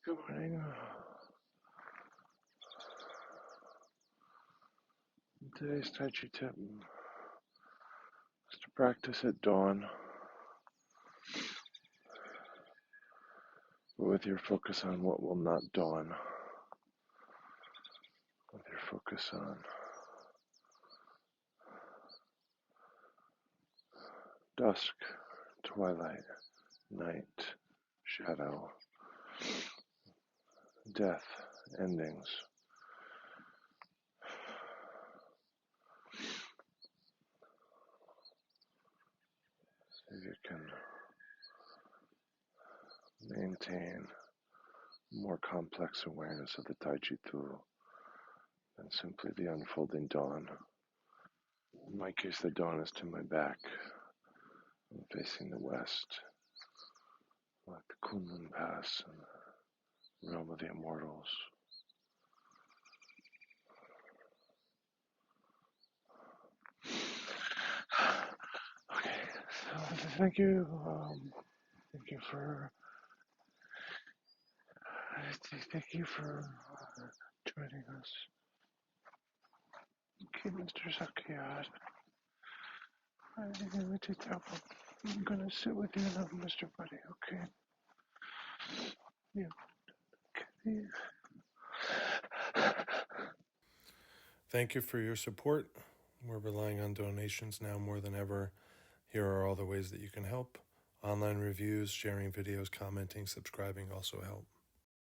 Good morning. Today's Tai Chi tip is to practice at dawn, but with your focus on what will not dawn, with your focus on dusk, twilight, night, shadow, death, endings. So you can maintain more complex awareness of the Tai Chi tool than simply the unfolding dawn. In my case, the dawn is to my back. I'm facing the west, like the Kunlun Pass and the realm of the immortals. Okay, so thank you for joining us. Okay, Mr. Zakiyad. I'm gonna sit with you now, Mr. Buddy, okay? Yeah. Okay. Thank you for your support. We're relying on donations now more than ever. Here are all the ways that you can help. Online reviews, sharing videos, commenting, subscribing also help.